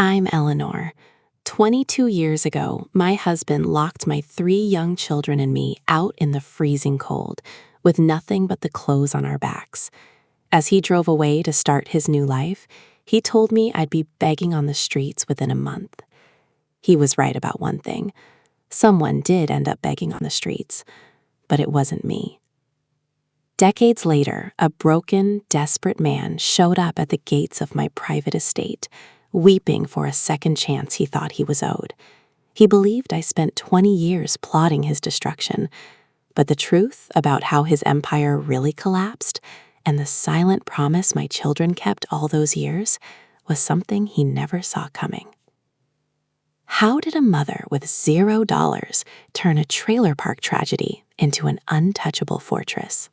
I'm Eleanor. 22 years ago, my husband locked my 3 young children and me out in the freezing cold, with nothing but the clothes on our backs. As he drove away to start his new life, he told me I'd be begging on the streets within a month. He was right about one thing. Someone did end up begging on the streets, but it wasn't me. Decades later, a broken, desperate man showed up at the gates of my private estate, weeping for a second chance he thought he was owed. He believed I spent 20 years plotting his destruction, but the truth about how his empire really collapsed and the silent promise my children kept all those years was something he never saw coming. How did a mother with $0 turn a trailer park tragedy into an untouchable fortress?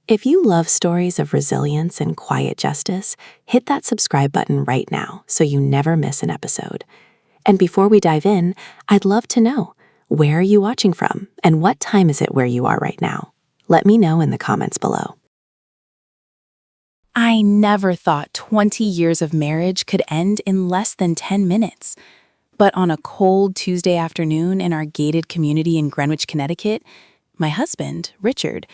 If you love stories of resilience and quiet justice, hit that subscribe button right now so you never miss an episode. And before we dive in, I'd love to know, where are you watching from and what time is it where you are right now? Let me know in the comments below. I never thought 20 years of marriage could end in less than 10 minutes. But on a cold Tuesday afternoon in our gated community in Greenwich, Connecticut, my husband, Richard,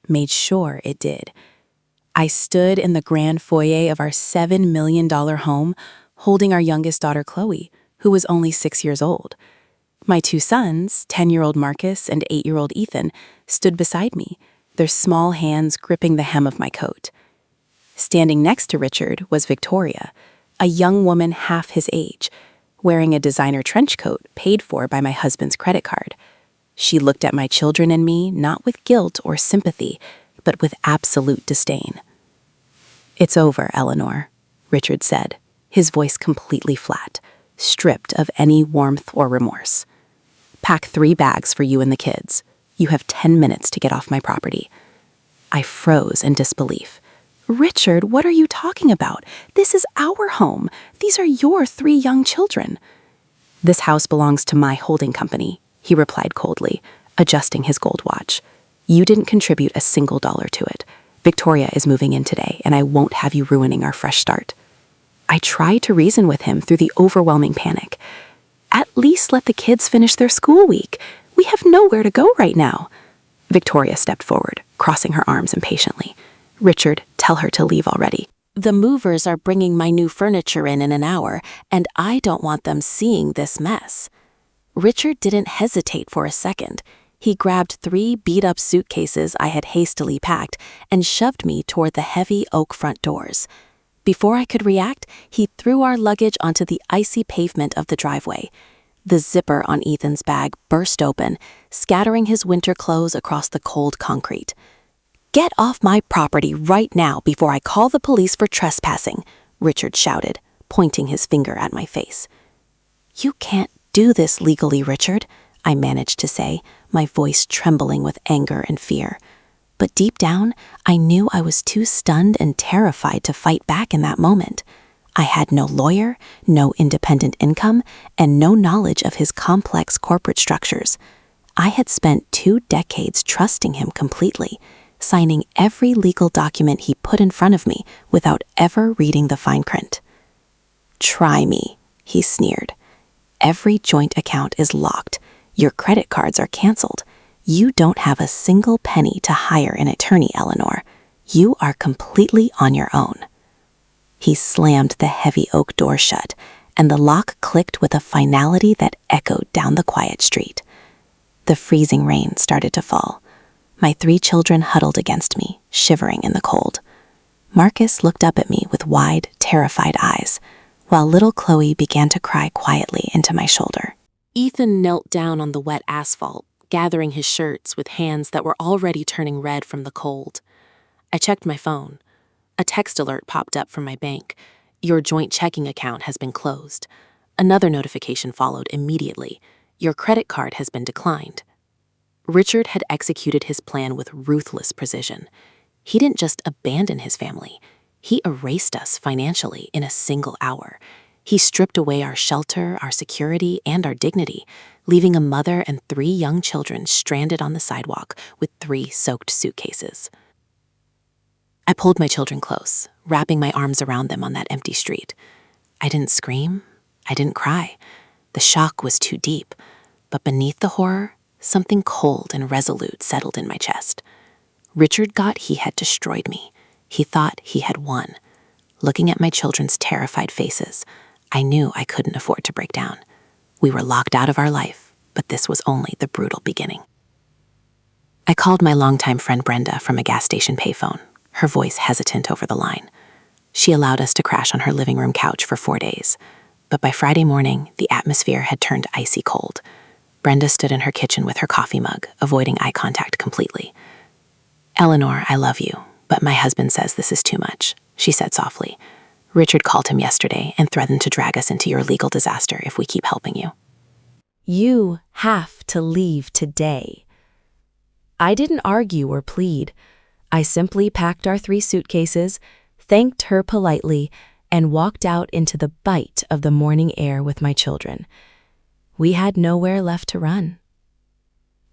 made sure it did. I stood in the grand foyer of our $7 million home, holding our youngest daughter, Chloe, who was only 6 years old. My 2 sons, 10-year-old Marcus and 8-year-old Ethan, stood beside me, their small hands gripping the hem of my coat. Standing next to Richard was Victoria, a young woman half his age, wearing a designer trench coat paid for by my husband's credit card. She looked at my children and me not with guilt or sympathy, but with absolute disdain. "It's over, Eleanor," Richard said, his voice completely flat, stripped of any warmth or remorse. "Pack 3 bags for you and the kids. You have 10 minutes to get off my property." I froze in disbelief. "Richard, what are you talking about? This is our home. These are your 3 young children." "This house belongs to my holding company," he replied coldly, adjusting his gold watch. "You didn't contribute a single dollar to it. Victoria is moving in today, and I won't have you ruining our fresh start." I tried to reason with him through the overwhelming panic. "At least let the kids finish their school week. We have nowhere to go right now." Victoria stepped forward, crossing her arms impatiently. "Richard, tell her to leave already. The movers are bringing my new furniture in an hour, and I don't want them seeing this mess." Richard didn't hesitate for a second. He grabbed 3 beat-up suitcases I had hastily packed and shoved me toward the heavy oak front doors. Before I could react, he threw our luggage onto the icy pavement of the driveway. The zipper on Ethan's bag burst open, scattering his winter clothes across the cold concrete. "Get off my property right now before I call the police for trespassing," Richard shouted, pointing his finger at my face. "You can't do this legally, Richard," I managed to say, my voice trembling with anger and fear. But deep down, I knew I was too stunned and terrified to fight back in that moment. I had no lawyer, no independent income, and no knowledge of his complex corporate structures. I had spent 2 decades trusting him completely, signing every legal document he put in front of me without ever reading the fine print. "Try me," he sneered. "Every joint account is locked. Your credit cards are canceled. You don't have a single penny to hire an attorney, Eleanor. You are completely on your own." He slammed the heavy oak door shut, and the lock clicked with a finality that echoed down the quiet street. The freezing rain started to fall. My 3 children huddled against me, shivering in the cold. Marcus looked up at me with wide, terrified eyes, while little Chloe began to cry quietly into my shoulder. Ethan knelt down on the wet asphalt, gathering his shirts with hands that were already turning red from the cold. I checked my phone. A text alert popped up from my bank. "Your joint checking account has been closed." Another notification followed immediately. "Your credit card has been declined." Richard had executed his plan with ruthless precision. He didn't just abandon his family. He erased us financially in a single hour. He stripped away our shelter, our security, and our dignity, leaving a mother and 3 young children stranded on the sidewalk with 3 soaked suitcases. I pulled my children close, wrapping my arms around them on that empty street. I didn't scream. I didn't cry. The shock was too deep. But beneath the horror, something cold and resolute settled in my chest. Richard thought he had destroyed me. He thought he had won. Looking at my children's terrified faces, I knew I couldn't afford to break down. We were locked out of our life, but this was only the brutal beginning. I called my longtime friend Brenda from a gas station payphone, her voice hesitant over the line. She allowed us to crash on her living room couch for 4 days, but by Friday morning, the atmosphere had turned icy cold. Brenda stood in her kitchen with her coffee mug, avoiding eye contact completely. "Eleanor, I love you, but my husband says this is too much," she said softly. "Richard called him yesterday and threatened to drag us into your legal disaster if we keep helping you." You have to leave today. I didn't argue or plead. I simply packed our 3 suitcases, thanked her politely, and walked out into the bite of the morning air with my children. We had nowhere left to run.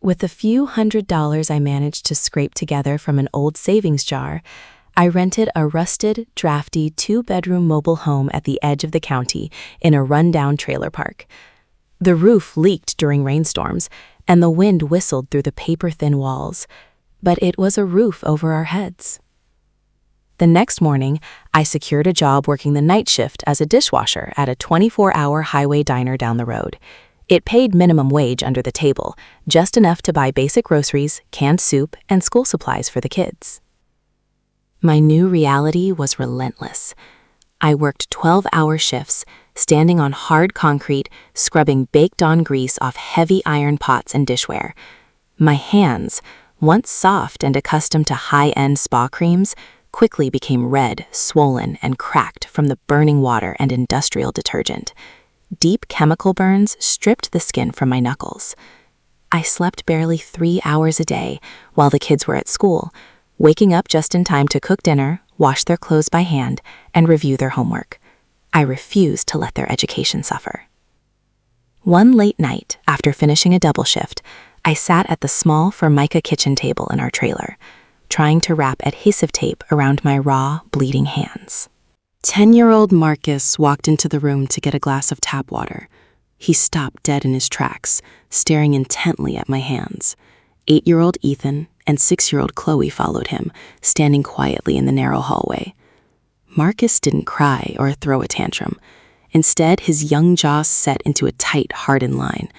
With a few $100s I managed to scrape together from an old savings jar, I rented a rusted, drafty 2-bedroom mobile home at the edge of the county in a rundown trailer park. The roof leaked during rainstorms, and the wind whistled through the paper-thin walls, but it was a roof over our heads. The next morning, I secured a job working the night shift as a dishwasher at a 24-hour highway diner down the road. It paid minimum wage under the table, just enough to buy basic groceries, canned soup, and school supplies for the kids. My new reality was relentless. I worked 12-hour shifts, standing on hard concrete, scrubbing baked-on grease off heavy iron pots and dishware. My hands, once soft and accustomed to high-end spa creams, quickly became red, swollen, and cracked from the burning water and industrial detergent. Deep chemical burns stripped the skin from my knuckles. I slept barely 3 hours a day while the kids were at school, waking up just in time to cook dinner, wash their clothes by hand, and review their homework. I refused to let their education suffer. One late night, after finishing a double shift, I sat at the small Formica kitchen table in our trailer, trying to wrap adhesive tape around my raw, bleeding hands. 10-year-old Marcus walked into the room to get a glass of tap water. He stopped dead in his tracks, staring intently at my hands. 8-year-old Ethan and 6-year-old Chloe followed him, standing quietly in the narrow hallway. Marcus didn't cry or throw a tantrum. Instead, his young jaw set into a tight, hardened line.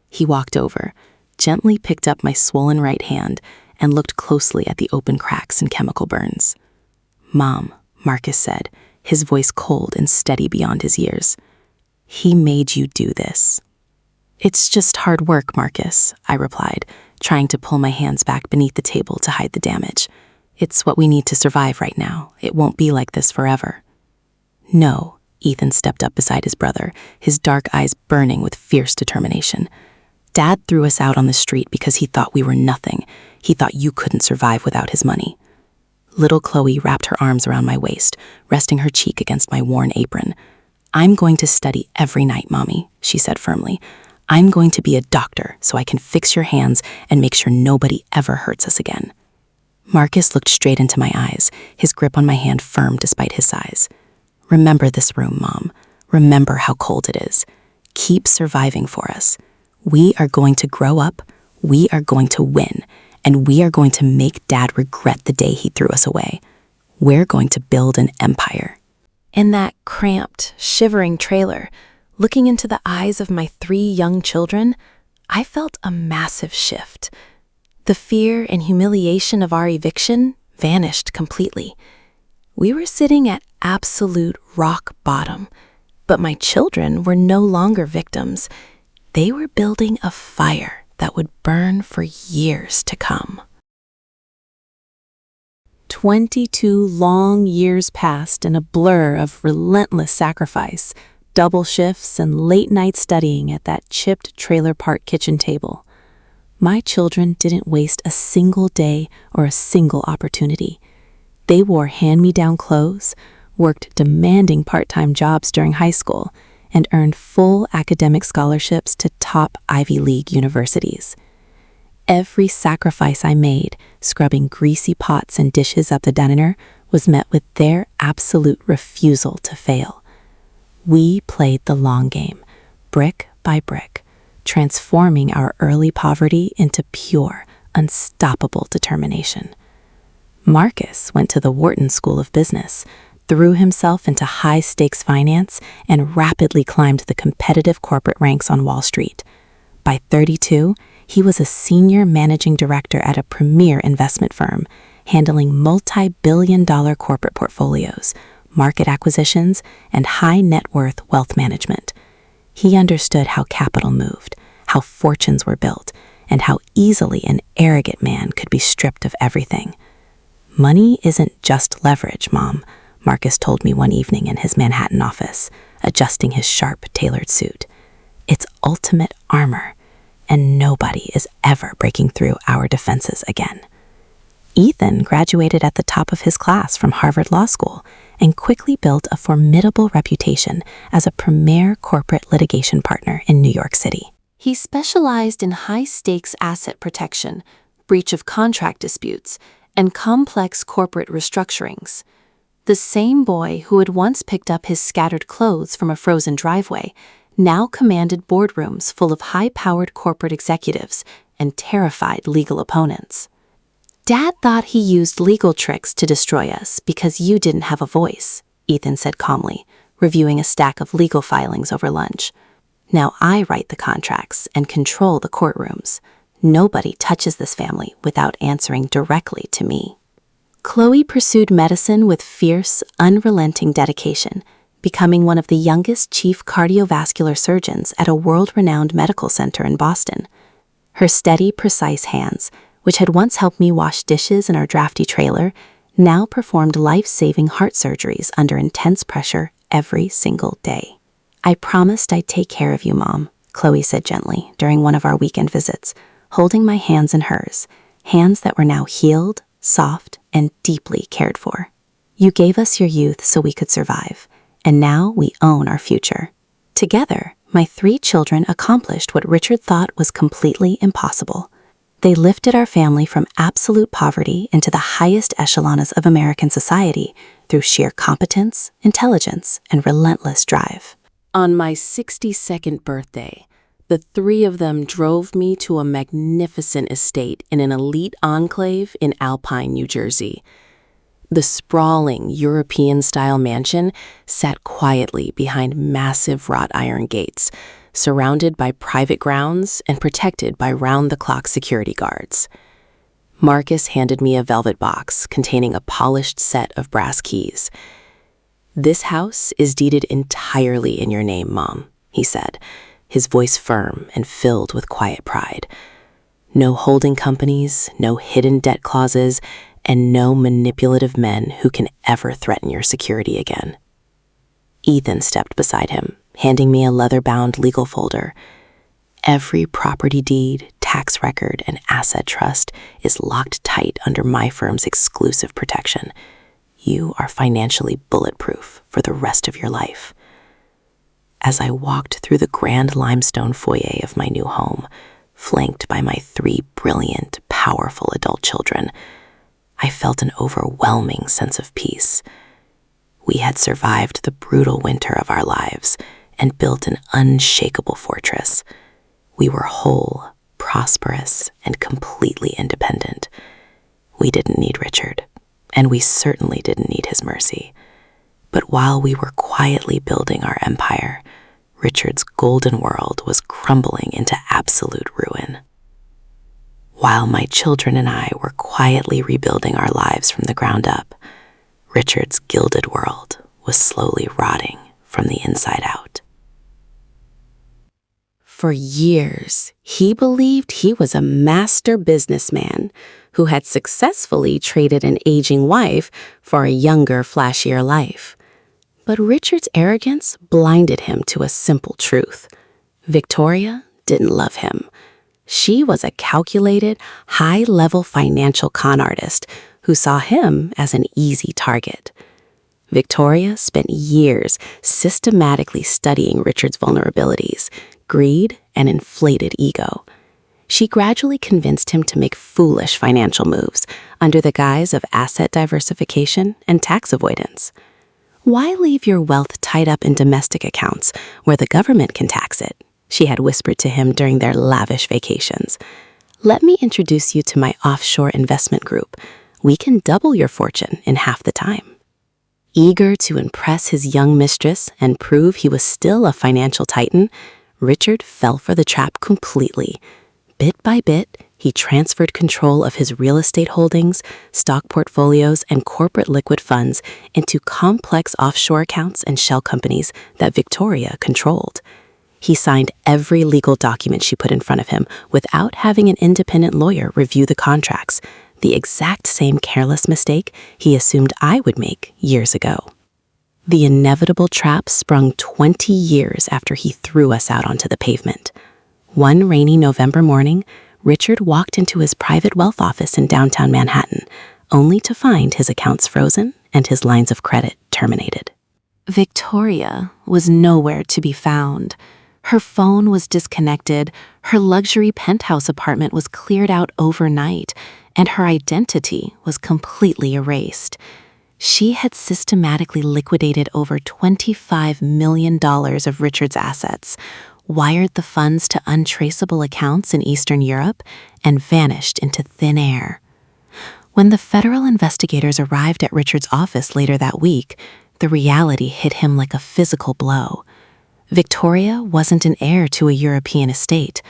He walked over, gently picked up my swollen right hand, and looked closely at the open cracks and chemical burns. "Mom," Marcus said, his voice cold and steady beyond his years. "He made you do this." "It's just hard work, Marcus," I replied, trying to pull my hands back beneath the table to hide the damage. "It's what we need to survive right now. It won't be like this forever." "No," Ethan stepped up beside his brother, his dark eyes burning with fierce determination. "Dad threw us out on the street because he thought we were nothing. He thought you couldn't survive without his money." Little Chloe wrapped her arms around my waist, resting her cheek against my worn apron. "I'm going to study every night, Mommy," she said firmly. "I'm going to be a doctor so I can fix your hands and make sure nobody ever hurts us again." Marcus looked straight into my eyes, his grip on my hand firm despite his size. "Remember this room, Mom. Remember how cold it is. Keep surviving for us. We are going to grow up, we are going to win, and we are going to make Dad regret the day he threw us away. We're going to build an empire." In that cramped, shivering trailer, looking into the eyes of my 3 young children, I felt a massive shift. The fear and humiliation of our eviction vanished completely. We were sitting at absolute rock bottom, but my children were no longer victims. They were building a fire that would burn for years to come. 22 long years passed in a blur of relentless sacrifice, double shifts, and late-night studying at that chipped trailer park kitchen table. My children didn't waste a single day or a single opportunity. They wore hand-me-down clothes, worked demanding part-time jobs during high school, and earned full academic scholarships to top Ivy League universities. Every sacrifice I made, scrubbing greasy pots and dishes at the diner, was met with their absolute refusal to fail. We played the long game, brick by brick, transforming our early poverty into pure, unstoppable determination. Marcus went to the Wharton School of Business, threw himself into high-stakes finance, and rapidly climbed the competitive corporate ranks on Wall Street. By 32, he was a senior managing director at a premier investment firm, handling multi-billion-dollar corporate portfolios, market acquisitions, and high-net-worth wealth management. He understood how capital moved, how fortunes were built, and how easily an arrogant man could be stripped of everything. "Money isn't just leverage, Mom," Marcus told me one evening in his Manhattan office, adjusting his sharp, tailored suit. "It's ultimate armor, and nobody is ever breaking through our defenses again." Ethan graduated at the top of his class from Harvard Law School and quickly built a formidable reputation as a premier corporate litigation partner in New York City. He specialized in high-stakes asset protection, breach of contract disputes, and complex corporate restructurings. The same boy who had once picked up his scattered clothes from a frozen driveway now commanded boardrooms full of high-powered corporate executives and terrified legal opponents. "Dad thought he used legal tricks to destroy us because you didn't have a voice," Ethan said calmly, reviewing a stack of legal filings over lunch. "Now I write the contracts and control the courtrooms. Nobody touches this family without answering directly to me." Chloe pursued medicine with fierce, unrelenting dedication, becoming one of the youngest chief cardiovascular surgeons at a world-renowned medical center in Boston. Her steady, precise hands, which had once helped me wash dishes in our drafty trailer, now performed life-saving heart surgeries under intense pressure every single day. "I promised I'd take care of you, Mom," Chloe said gently during one of our weekend visits, holding my hands in hers, hands that were now healed, soft, and deeply cared for. "You gave us your youth so we could survive, and now we own our future." Together, my 3 children accomplished what Richard thought was completely impossible. They lifted our family from absolute poverty into the highest echelons of American society through sheer competence, intelligence, and relentless drive. On my 62nd birthday, the 3 of them drove me to a magnificent estate in an elite enclave in Alpine, New Jersey. The sprawling European-style mansion sat quietly behind massive wrought iron gates, surrounded by private grounds and protected by round-the-clock security guards. Marcus handed me a velvet box containing a polished set of brass keys. "This house is deeded entirely in your name, Mom," he said, his voice firm and filled with quiet pride. "No holding companies, no hidden debt clauses, and no manipulative men who can ever threaten your security again." Ethan stepped beside him, handing me a leather-bound legal folder. "Every property deed, tax record, and asset trust is locked tight under my firm's exclusive protection. You are financially bulletproof for the rest of your life." As I walked through the grand limestone foyer of my new home, flanked by my 3 brilliant, powerful adult children, I felt an overwhelming sense of peace. We had survived the brutal winter of our lives and built an unshakable fortress. We were whole, prosperous, and completely independent. We didn't need Richard, and we certainly didn't need his mercy. But while we were quietly building our empire, Richard's golden world was crumbling into absolute ruin. While my children and I were quietly rebuilding our lives from the ground up, Richard's gilded world was slowly rotting from the inside out. For years, he believed he was a master businessman who had successfully traded an aging wife for a younger, flashier life. But Richard's arrogance blinded him to a simple truth. Victoria didn't love him. She was a calculated, high-level financial con artist who saw him as an easy target. Victoria spent years systematically studying Richard's vulnerabilities, greed, and inflated ego. She gradually convinced him to make foolish financial moves under the guise of asset diversification and tax avoidance. Why leave your wealth tied up in domestic accounts where the government can tax it, she had whispered to him during their lavish vacations. Let me introduce you to my offshore investment group. We can double your fortune in half the time. Eager to impress his young mistress and prove he was still a financial titan, Richard fell for the trap completely. Bit by bit, he transferred control of his real estate holdings, stock portfolios, and corporate liquid funds into complex offshore accounts and shell companies that Victoria controlled. He signed every legal document she put in front of him without having an independent lawyer review the contracts, the exact same careless mistake he assumed I would make years ago. The inevitable trap sprung 20 years after he threw us out onto the pavement. One rainy November morning, Richard walked into his private wealth office in downtown Manhattan, only to find his accounts frozen and his lines of credit terminated. Victoria was nowhere to be found. Her phone was disconnected, her luxury penthouse apartment was cleared out overnight, and her identity was completely erased. She had systematically liquidated over $25 million of Richard's assets, wired the funds to untraceable accounts in Eastern Europe, and vanished into thin air. When the federal investigators arrived at Richard's office later that week, the reality hit him like a physical blow. Victoria wasn't an heir to a European estate,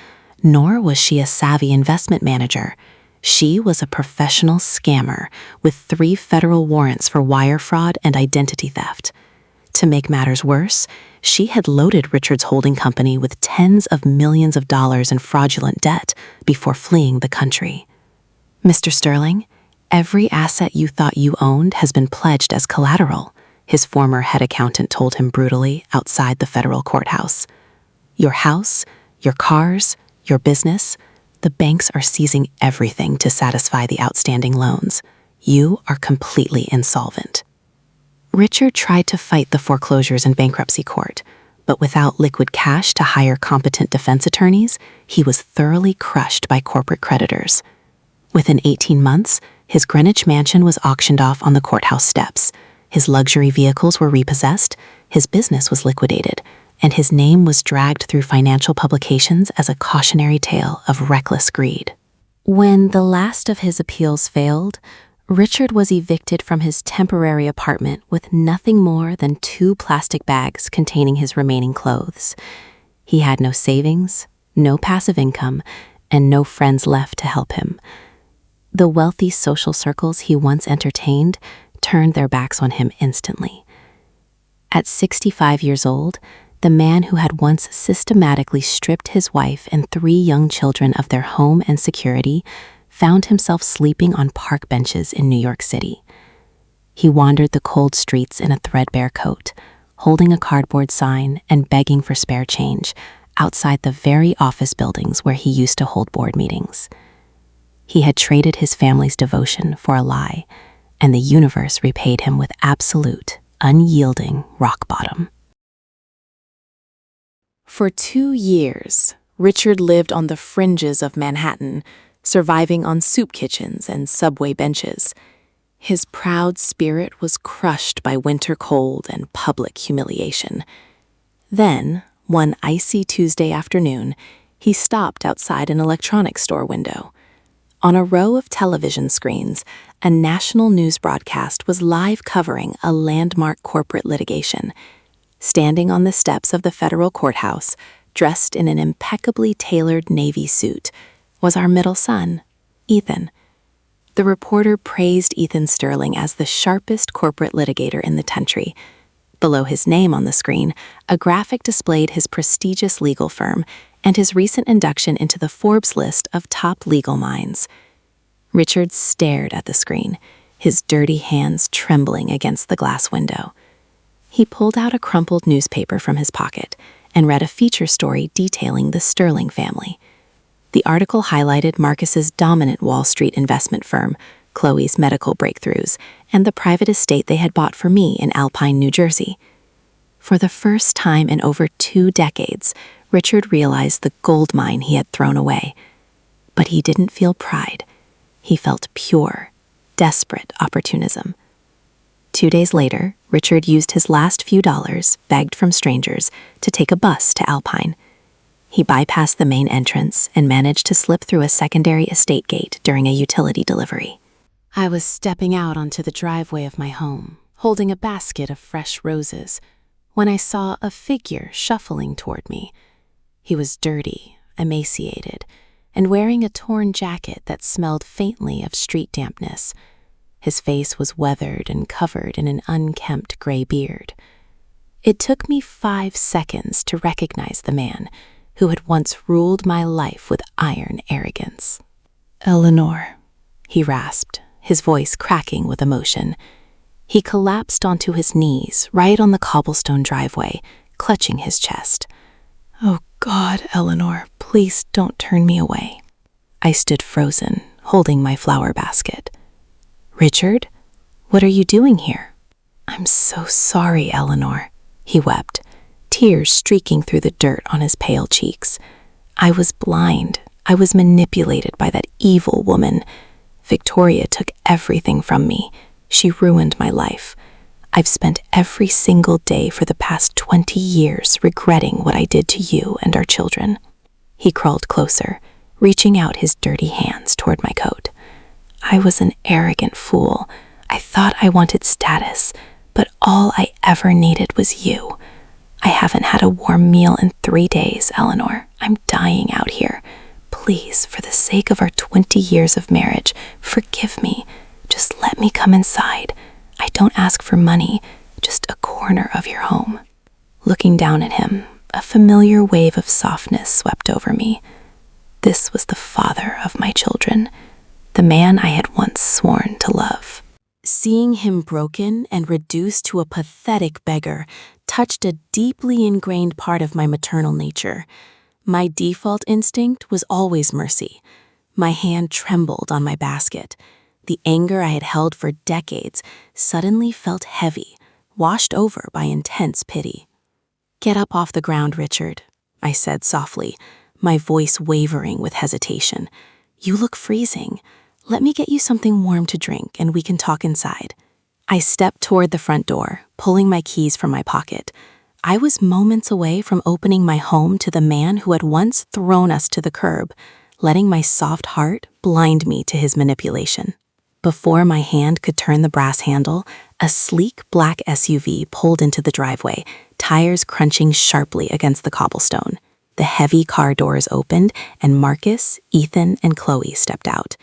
nor was she a savvy investment manager. She was a professional scammer with 3 federal warrants for wire fraud and identity theft. To make matters worse, she had loaded Richard's holding company with tens of millions of dollars in fraudulent debt before fleeing the country. Mr. Sterling, every asset you thought you owned has been pledged as collateral, his former head accountant told him brutally outside the federal courthouse. Your house, your cars, your business, the banks are seizing everything to satisfy the outstanding loans. You are completely insolvent. Richard tried to fight the foreclosures in bankruptcy court, but without liquid cash to hire competent defense attorneys, he was thoroughly crushed by corporate creditors. Within 18 months, his Greenwich mansion was auctioned off on the courthouse steps. His luxury vehicles were repossessed, his business was liquidated, and his name was dragged through financial publications as a cautionary tale of reckless greed. When the last of his appeals failed, Richard was evicted from his temporary apartment with nothing more than 2 plastic bags containing his remaining clothes. He had no savings, no passive income, and no friends left to help him. The wealthy social circles he once entertained turned their backs on him instantly. At 65 years old, the man who had once systematically stripped his wife and 3 young children of their home and security found himself sleeping on park benches in New York City. He wandered the cold streets in a threadbare coat, holding a cardboard sign and begging for spare change outside the very office buildings where he used to hold board meetings. He had traded his family's devotion for a lie, and the universe repaid him with absolute, unyielding rock bottom. For 2 years, Richard lived on the fringes of Manhattan, surviving on soup kitchens and subway benches. His proud spirit was crushed by winter cold and public humiliation. Then, one icy Tuesday afternoon, he stopped outside an electronics store window. On a row of television screens, a national news broadcast was live covering a landmark corporate litigation. Standing on the steps of the federal courthouse, dressed in an impeccably tailored navy suit, was our middle son, Ethan. The reporter praised Ethan Sterling as the sharpest corporate litigator in the country. Below his name on the screen, a graphic displayed his prestigious legal firm and his recent induction into the Forbes list of top legal minds. Richard stared at the screen, his dirty hands trembling against the glass window. He pulled out a crumpled newspaper from his pocket and read a feature story detailing the Sterling family. The article highlighted Marcus's dominant Wall Street investment firm, Chloe's Medical Breakthroughs, and the private estate they had bought for me in Alpine, New Jersey. For the first time in over 2 decades, Richard realized the gold mine he had thrown away. But he didn't feel pride. He felt pure, desperate opportunism. 2 days later, Richard used his last few dollars, begged from strangers, to take a bus to Alpine. He bypassed the main entrance and managed to slip through a secondary estate gate during a utility delivery. I was stepping out onto the driveway of my home, holding a basket of fresh roses, when I saw a figure shuffling toward me. He was dirty, emaciated, and wearing a torn jacket that smelled faintly of street dampness. His face was weathered and covered in an unkempt gray beard. It took me 5 seconds to recognize the man who had once ruled my life with iron arrogance. "Eleanor," he rasped, his voice cracking with emotion. He collapsed onto his knees right on the cobblestone driveway, clutching his chest. "Oh God, Eleanor, please don't turn me away." I stood frozen, holding my flower basket. "Richard, what are you doing here?" "I'm so sorry, Eleanor," he wept, tears streaking through the dirt on his pale cheeks. "I was blind. I was manipulated by that evil woman. Victoria took everything from me. She ruined my life. I've spent every single day for the past 20 years regretting what I did to you and our children." He crawled closer, reaching out his dirty hands toward my coat. "I was an arrogant fool. I thought I wanted status, but all I ever needed was you. I haven't had a warm meal in 3 days, Eleanor. I'm dying out here. Please, for the sake of our 20 years of marriage, forgive me. Just let me come inside. I don't ask for money, just a corner of your home." Looking down at him, a familiar wave of softness swept over me. This was the father of my children, the man I had once sworn to love. Seeing him broken and reduced to a pathetic beggar touched a deeply ingrained part of my maternal nature. My default instinct was always mercy. My hand trembled on my basket. The anger I had held for decades suddenly felt heavy, washed over by intense pity. "Get up off the ground, Richard," I said softly, my voice wavering with hesitation. "You look freezing. Let me get you something warm to drink and we can talk inside." I stepped toward the front door, pulling my keys from my pocket. I was moments away from opening my home to the man who had once thrown us to the curb, letting my soft heart blind me to his manipulation. Before my hand could turn the brass handle, a sleek black SUV pulled into the driveway, tires crunching sharply against the cobblestone. The heavy car doors opened, and Marcus, Ethan, and Chloe stepped out.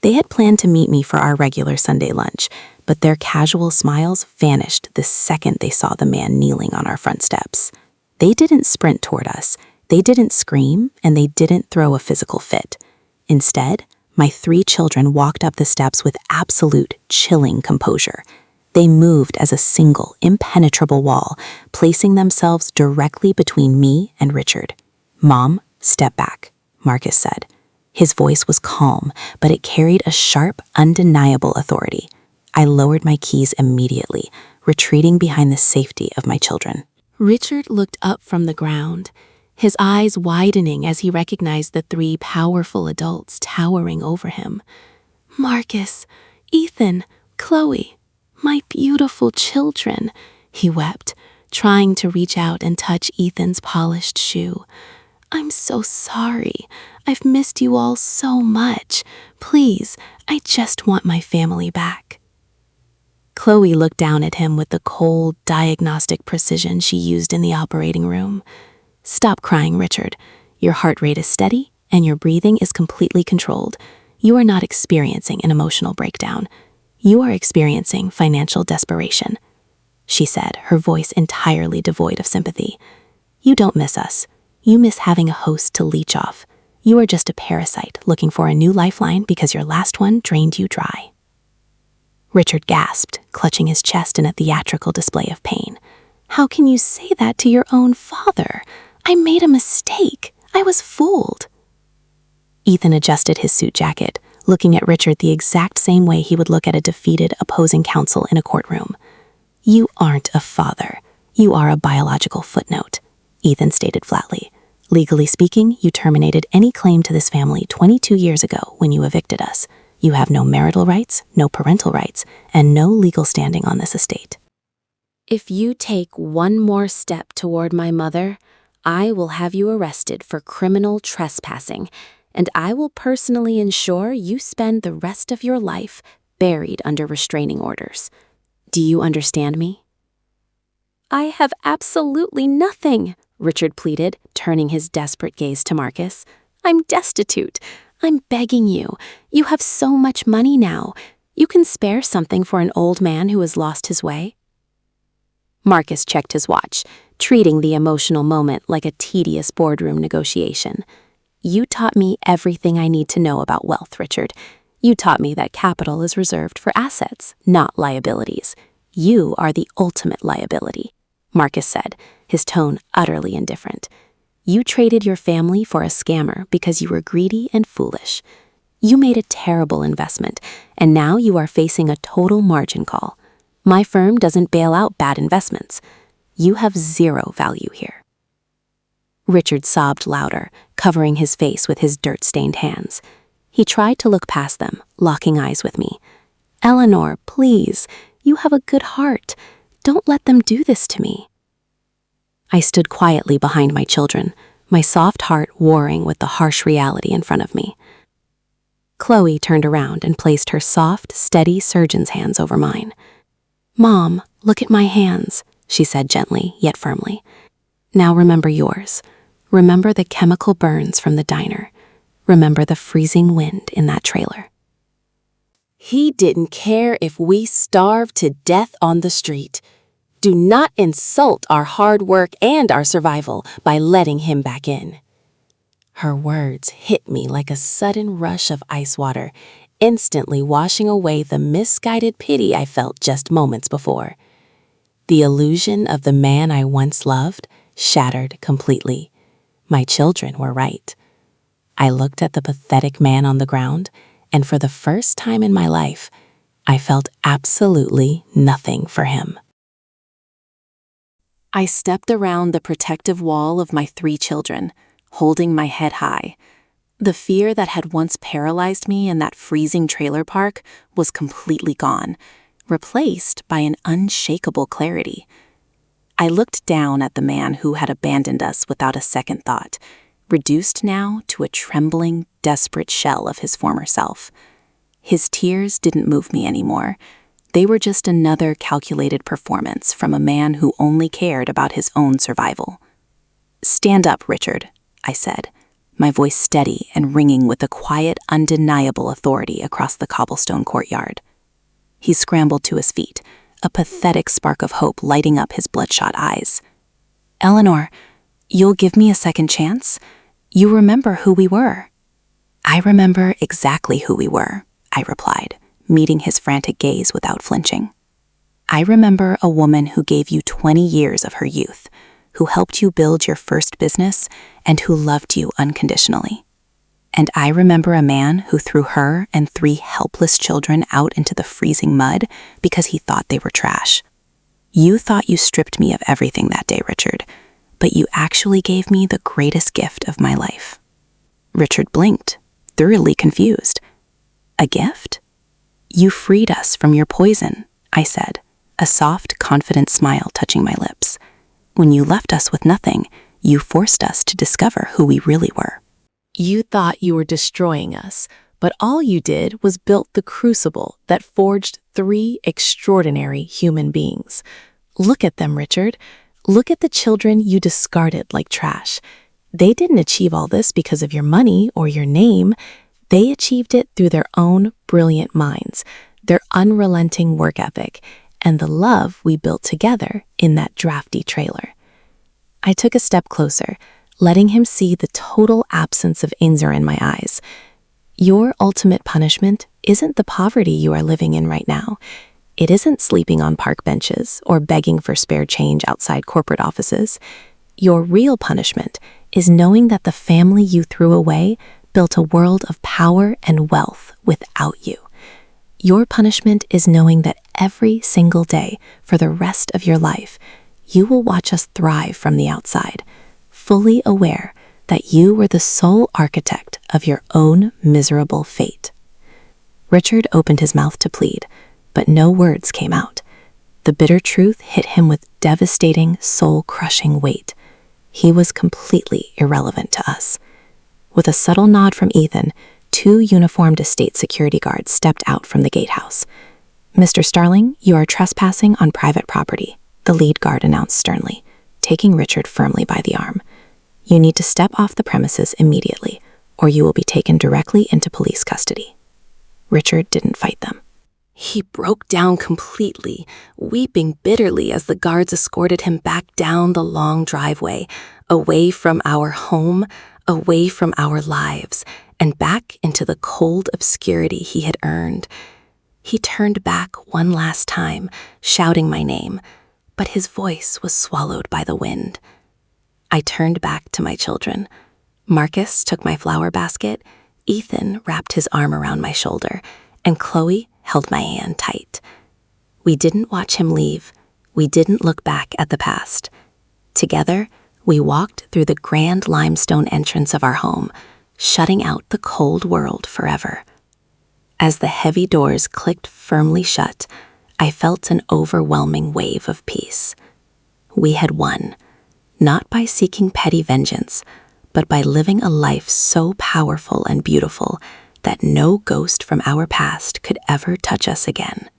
They had planned to meet me for our regular Sunday lunch, but their casual smiles vanished the second they saw the man kneeling on our front steps. They didn't sprint toward us, they didn't scream, and they didn't throw a physical fit. Instead, my 3 children walked up the steps with absolute, chilling composure. They moved as a single, impenetrable wall, placing themselves directly between me and Richard. "Mom, step back," Marcus said. His voice was calm, but it carried a sharp, undeniable authority. I lowered my keys immediately, retreating behind the safety of my children. Richard looked up from the ground, his eyes widening as he recognized the 3 powerful adults towering over him. "Marcus, Ethan, Chloe, my beautiful children," he wept, trying to reach out and touch Ethan's polished shoe. "I'm so sorry. I've missed you all so much. Please, I just want my family back." Chloe looked down at him with the cold, diagnostic precision she used in the operating room. "Stop crying, Richard. Your heart rate is steady, and your breathing is completely controlled. You are not experiencing an emotional breakdown. You are experiencing financial desperation," she said, her voice entirely devoid of sympathy. "You don't miss us. You miss having a host to leech off. You are just a parasite looking for a new lifeline because your last one drained you dry." Richard gasped, clutching his chest in a theatrical display of pain. "How can you say that to your own father? I made a mistake. I was fooled." Ethan adjusted his suit jacket, looking at Richard the exact same way he would look at a defeated opposing counsel in a courtroom. "You aren't a father. You are a biological footnote," Ethan stated flatly. "Legally speaking, you terminated any claim to this family 22 years ago when you evicted us. You have no marital rights, no parental rights, and no legal standing on this estate. If you take one more step toward my mother, I will have you arrested for criminal trespassing, and I will personally ensure you spend the rest of your life buried under restraining orders. Do you understand me? I have absolutely nothing, Richard pleaded, turning his desperate gaze to Marcus. I'm destitute. I'm begging you. You have so much money now. You can spare something for an old man who has lost his way. Marcus checked his watch, treating the emotional moment like a tedious boardroom negotiation. You taught me everything I need to know about wealth, Richard. You taught me that capital is reserved for assets, not liabilities. You are the ultimate liability, Marcus said, his tone utterly indifferent. You traded your family for a scammer because you were greedy and foolish. You made a terrible investment, and now you are facing a total margin call. My firm doesn't bail out bad investments. You have zero value here. Richard sobbed louder, covering his face with his dirt-stained hands. He tried to look past them, locking eyes with me. Eleanor, please, you have a good heart. Don't let them do this to me. I stood quietly behind my children, my soft heart warring with the harsh reality in front of me. Chloe turned around and placed her soft, steady surgeon's hands over mine. Mom, look at my hands, she said gently, yet firmly. Now remember yours. Remember the chemical burns from the diner. Remember the freezing wind in that trailer. He didn't care if we starved to death on the street. Do not insult our hard work and our survival by letting him back in. Her words hit me like a sudden rush of ice water, instantly washing away the misguided pity I felt just moments before. The illusion of the man I once loved shattered completely. My children were right. I looked at the pathetic man on the ground, and for the first time in my life, I felt absolutely nothing for him. I stepped around the protective wall of my 3 children, holding my head high. The fear that had once paralyzed me in that freezing trailer park was completely gone, replaced by an unshakable clarity. I looked down at the man who had abandoned us without a second thought, reduced now to a trembling, desperate shell of his former self. His tears didn't move me anymore. They were just another calculated performance from a man who only cared about his own survival. Stand up, Richard, I said, my voice steady and ringing with a quiet, undeniable authority across the cobblestone courtyard. He scrambled to his feet, a pathetic spark of hope lighting up his bloodshot eyes. Eleanor, you'll give me a second chance? You remember who we were. I remember exactly who we were, I replied, meeting his frantic gaze without flinching. I remember a woman who gave you 20 years of her youth, who helped you build your first business, and who loved you unconditionally. And I remember a man who threw her and 3 helpless children out into the freezing mud because he thought they were trash. You thought you stripped me of everything that day, Richard, but you actually gave me the greatest gift of my life. Richard blinked, thoroughly confused. A gift? You freed us from your poison, I said, a soft, confident smile touching my lips. When you left us with nothing, you forced us to discover who we really were. You thought you were destroying us, but all you did was build the crucible that forged 3 extraordinary human beings. Look at them, Richard. Look at the children you discarded like trash. They didn't achieve all this because of your money or your name. They achieved it through their own brilliant minds, their unrelenting work ethic, and the love we built together in that drafty trailer. I took a step closer, letting him see the total absence of anger in my eyes. Your ultimate punishment isn't the poverty you are living in right now. It isn't sleeping on park benches or begging for spare change outside corporate offices. Your real punishment is knowing that the family you threw away built a world of power and wealth without you. Your punishment is knowing that every single day for the rest of your life, you will watch us thrive from the outside, fully aware that you were the sole architect of your own miserable fate. Richard opened his mouth to plead, but no words came out. The bitter truth hit him with devastating, soul-crushing weight. He was completely irrelevant to us. With a subtle nod from Ethan, 2 uniformed estate security guards stepped out from the gatehouse. "Mr. Starling, you are trespassing on private property," the lead guard announced sternly, taking Richard firmly by the arm. "You need to step off the premises immediately, or you will be taken directly into police custody." Richard didn't fight them. He broke down completely, weeping bitterly as the guards escorted him back down the long driveway, away from our home, away from our lives, and back into the cold obscurity he had earned. He turned back one last time, shouting my name, but his voice was swallowed by the wind. I turned back to my children. Marcus took my flower basket, Ethan wrapped his arm around my shoulder, and Chloe held my hand tight. We didn't watch him leave. We didn't look back at the past. Together, we walked through the grand limestone entrance of our home, shutting out the cold world forever. As the heavy doors clicked firmly shut, I felt an overwhelming wave of peace. We had won, not by seeking petty vengeance, but by living a life so powerful and beautiful that no ghost from our past could ever touch us again.